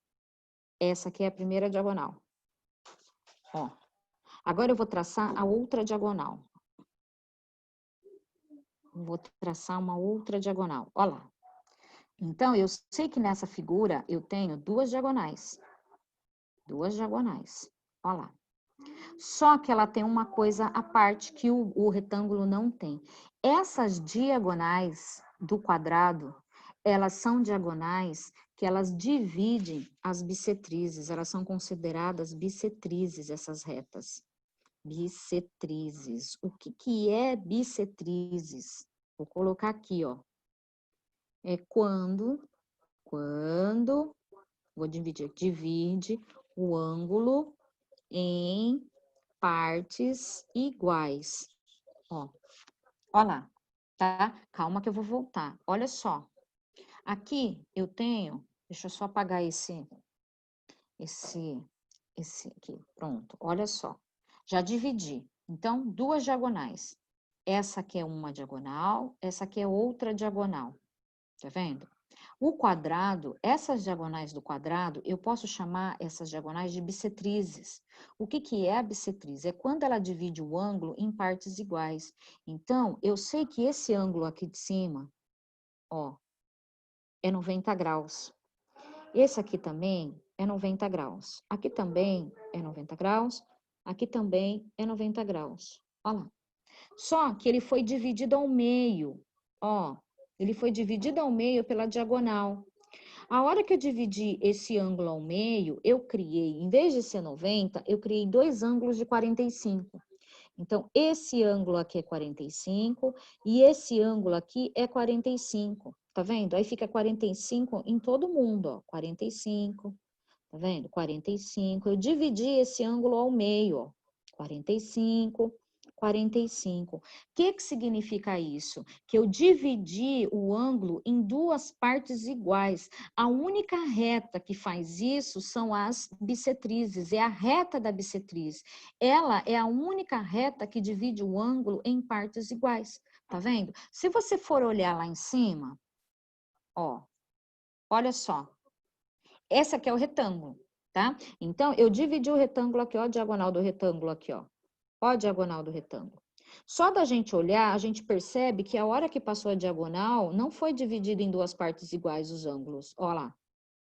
essa aqui é a primeira diagonal. Ó, agora eu vou traçar a outra diagonal. Vou traçar uma outra diagonal. Olha lá. Então, eu sei que nessa figura eu tenho 2 diagonais. 2 diagonais. Olha lá. Só que ela tem uma coisa à parte que o retângulo não tem. Essas diagonais do quadrado, elas são diagonais que elas dividem as bissetrizes. Elas são consideradas bissetrizes, essas retas. Bissetrizes. O que é bissetrizes? Vou colocar aqui, ó. É quando, vou dividir, divide o ângulo em partes iguais. Ó, ó lá, tá? Calma que eu vou voltar. Olha só. Aqui eu tenho, deixa eu só apagar esse aqui. Pronto, olha só. Já dividi. Então, 2 diagonais. Essa aqui é uma diagonal, essa aqui é outra diagonal. Tá vendo? O quadrado, essas diagonais do quadrado, eu posso chamar essas diagonais de bissetrizes. O que é a bissetriz? É quando ela divide o ângulo em partes iguais. Então, eu sei que esse ângulo aqui de cima, ó, é 90 graus. Esse aqui também é 90 graus. Aqui também é 90 graus. Aqui também é 90 graus. Olha lá. Só que ele foi dividido ao meio, ó. Ele foi dividido ao meio pela diagonal. A hora que eu dividi esse ângulo ao meio, eu criei, em vez de ser 90, eu criei 2 ângulos de 45. Então, esse ângulo aqui é 45 e esse ângulo aqui é 45. Tá vendo? Aí fica 45 em todo mundo, ó. 45, tá vendo? 45. Eu dividi esse ângulo ao meio, ó. 45. 45. O que significa isso? Que eu dividi o ângulo em 2 partes iguais. A única reta que faz isso são as bissetrizes, é a reta da bissetriz. Ela é a única reta que divide o ângulo em partes iguais. Tá vendo? Se você for olhar lá em cima, ó, olha só. Esse aqui é o retângulo, tá? Então, eu dividi o retângulo aqui, ó, a diagonal do retângulo aqui, ó. Ó a diagonal do retângulo. Só da gente olhar, a gente percebe que a hora que passou a diagonal, não foi dividida em 2 partes iguais os ângulos. Ó lá,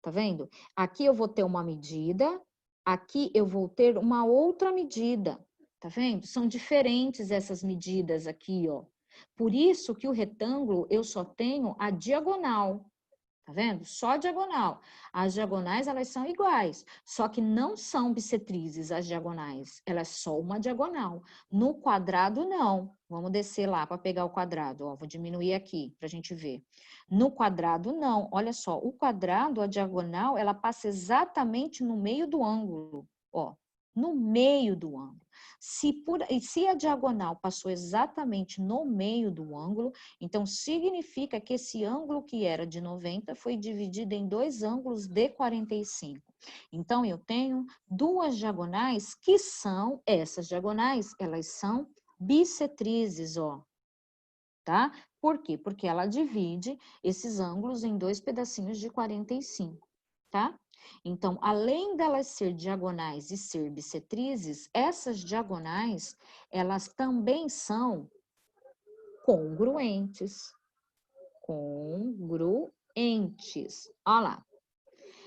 tá vendo? Aqui eu vou ter uma medida, aqui eu vou ter uma outra medida. Tá vendo? São diferentes essas medidas aqui, ó. Por isso que o retângulo, eu só tenho a diagonal. Tá vendo? Só a diagonal. As diagonais, elas são iguais, só que não são bissetrizes as diagonais. Ela é só uma diagonal. No quadrado, não. Vamos descer lá para pegar o quadrado. Ó, vou diminuir aqui para a gente ver. No quadrado, não. Olha só, o quadrado, a diagonal, ela passa exatamente no meio do ângulo. Ó, no meio do ângulo. Se a diagonal passou exatamente no meio do ângulo, então significa que esse ângulo que era de 90 foi dividido em 2 ângulos de 45. Então, eu tenho 2 diagonais que são, essas diagonais, elas são bissetrizes, ó. Tá? Por quê? Porque ela divide esses ângulos em 2 pedacinhos de 45, tá? Então, além delas ser diagonais e ser bissetrizes, essas diagonais, elas também são congruentes. Congruentes. Olha lá.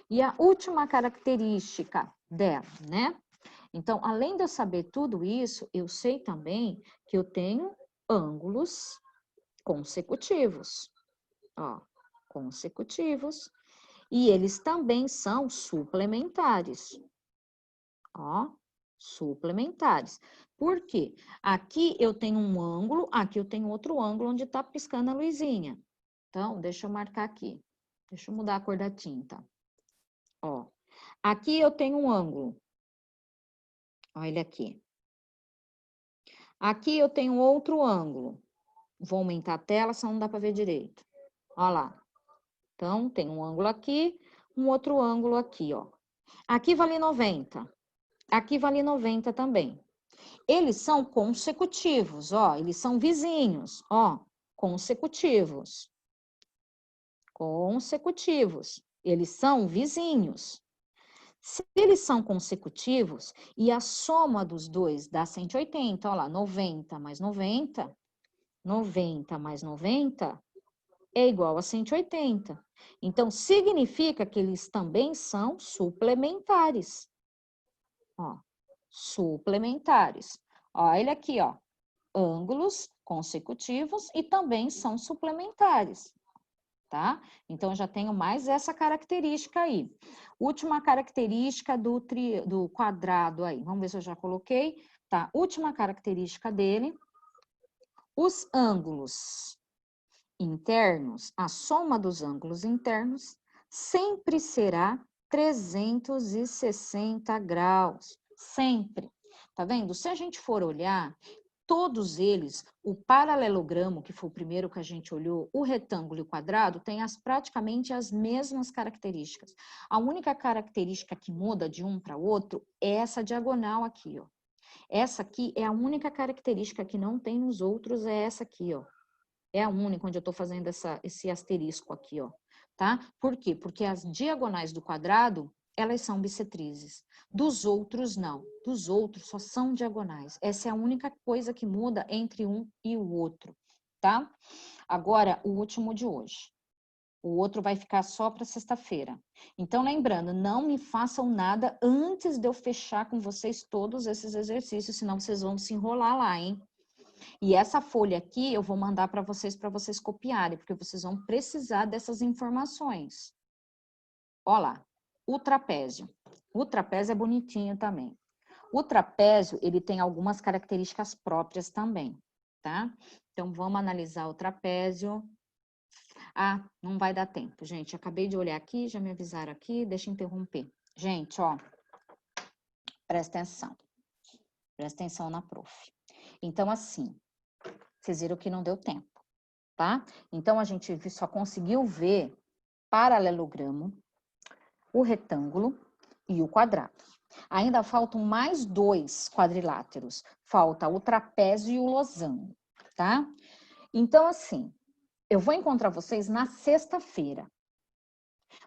E a última característica dela, né? Então, além de eu saber tudo isso, eu sei também que eu tenho ângulos consecutivos. Ó, consecutivos. E eles também são suplementares. Ó, suplementares. Por quê? Aqui eu tenho um ângulo, aqui eu tenho outro ângulo onde está piscando a luzinha. Então, deixa eu marcar aqui. Deixa eu mudar a cor da tinta. Ó, aqui eu tenho um ângulo. Olha ele aqui. Aqui eu tenho outro ângulo. Vou aumentar a tela, senão não dá para ver direito. Olha lá. Então, tem um ângulo aqui, um outro ângulo aqui, ó. Aqui vale 90. Aqui vale 90 também. Eles são consecutivos, ó. Eles são vizinhos, ó. Consecutivos. Consecutivos. Eles são vizinhos. Se eles são consecutivos e a soma dos dois dá 180, ó lá, 90 mais 90, 90 mais 90 é igual a 180. Então, significa que eles também são suplementares. Ó, suplementares. Ó, ele aqui, ó, ângulos consecutivos e também são suplementares. Tá? Então, já tenho mais essa característica aí. Última característica do quadrado aí. Vamos ver se eu já coloquei. Tá, última característica dele. Os ângulos internos, a soma dos ângulos internos, sempre será 360 graus. Sempre. Tá vendo? Se a gente for olhar, todos eles, o paralelogramo, que foi o primeiro que a gente olhou, o retângulo e o quadrado, têm praticamente as mesmas características. A única característica que muda de um para outro é essa diagonal aqui, ó. Essa aqui é a única característica que não tem nos outros, é essa aqui, ó. É a única onde eu estou fazendo esse asterisco aqui, ó. Tá? Por quê? Porque as diagonais do quadrado, elas são bissetrizes. Dos outros, não. Dos outros, só são diagonais. Essa é a única coisa que muda entre um e o outro, tá? Agora, o último de hoje. O outro vai ficar só para sexta-feira. Então, lembrando, não me façam nada antes de eu fechar com vocês todos esses exercícios, senão vocês vão se enrolar lá, hein? E essa folha aqui eu vou mandar para vocês copiarem, porque vocês vão precisar dessas informações. Olha lá, o trapézio. O trapézio é bonitinho também. O trapézio, ele tem algumas características próprias também, tá? Então, vamos analisar o trapézio. Ah, não vai dar tempo, gente. Acabei de olhar aqui, já me avisaram aqui, deixa eu interromper. Gente, ó, presta atenção. Presta atenção na prof. Então, assim, vocês viram que não deu tempo, tá? Então, a gente só conseguiu ver paralelogramo, o retângulo e o quadrado. Ainda faltam mais 2 quadriláteros. Falta o trapézio e o losango, tá? Então, assim, eu vou encontrar vocês na sexta-feira.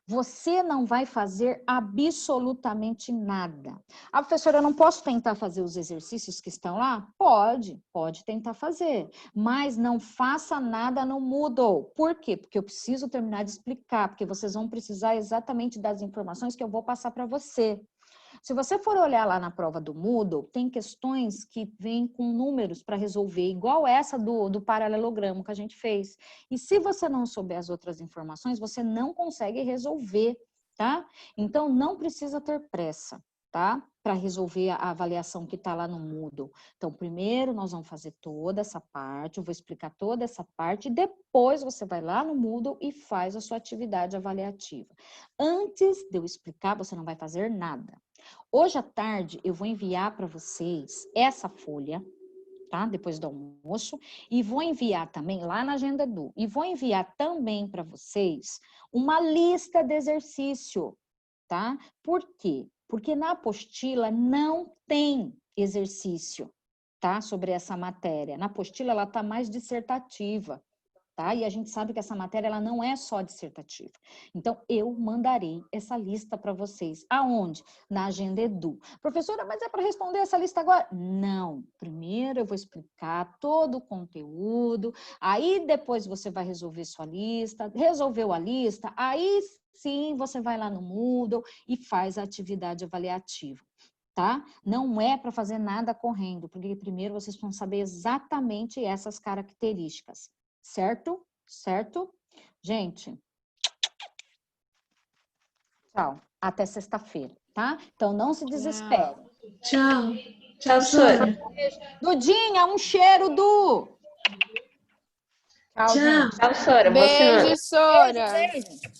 Você não vai fazer absolutamente nada. Ah, professora, eu não posso tentar fazer os exercícios que estão lá? Pode tentar fazer, mas não faça nada no Moodle. Por quê? Porque eu preciso terminar de explicar, porque vocês vão precisar exatamente das informações que eu vou passar para você. Se você for olhar lá na prova do Moodle, tem questões que vêm com números para resolver, igual essa do paralelogramo que a gente fez. E se você não souber as outras informações, você não consegue resolver, tá? Então, não precisa ter pressa, tá? Para resolver a avaliação que está lá no Moodle. Então, primeiro nós vamos fazer toda essa parte, eu vou explicar toda essa parte, e depois você vai lá no Moodle e faz a sua atividade avaliativa. Antes de eu explicar, você não vai fazer nada. Hoje à tarde eu vou enviar para vocês essa folha, tá? Depois do almoço, e vou enviar também lá na Agenda Edu, e vou enviar também para vocês uma lista de exercício, tá? Por quê? Porque na apostila não tem exercício, tá? Sobre essa matéria. Na apostila ela tá mais dissertativa. Tá? E a gente sabe que essa matéria ela não é só dissertativa. Então, eu mandarei essa lista para vocês. Aonde? Na Agenda Edu. Professora, mas é para responder essa lista agora? Não. Primeiro eu vou explicar todo o conteúdo, aí depois você vai resolver sua lista. Resolveu a lista, aí sim você vai lá no Moodle e faz a atividade avaliativa. Tá? Não é para fazer nada correndo, porque primeiro vocês vão saber exatamente essas características. Certo? Certo? Gente, Tchau. Até sexta-feira, tá? Então, não se desespere. Tchau. Tchau, Sônia. Dudinha, um cheiro, Du! Tchau, gente. Tchau, Sônia. Boa semana. Beijo, Sora. Beijo.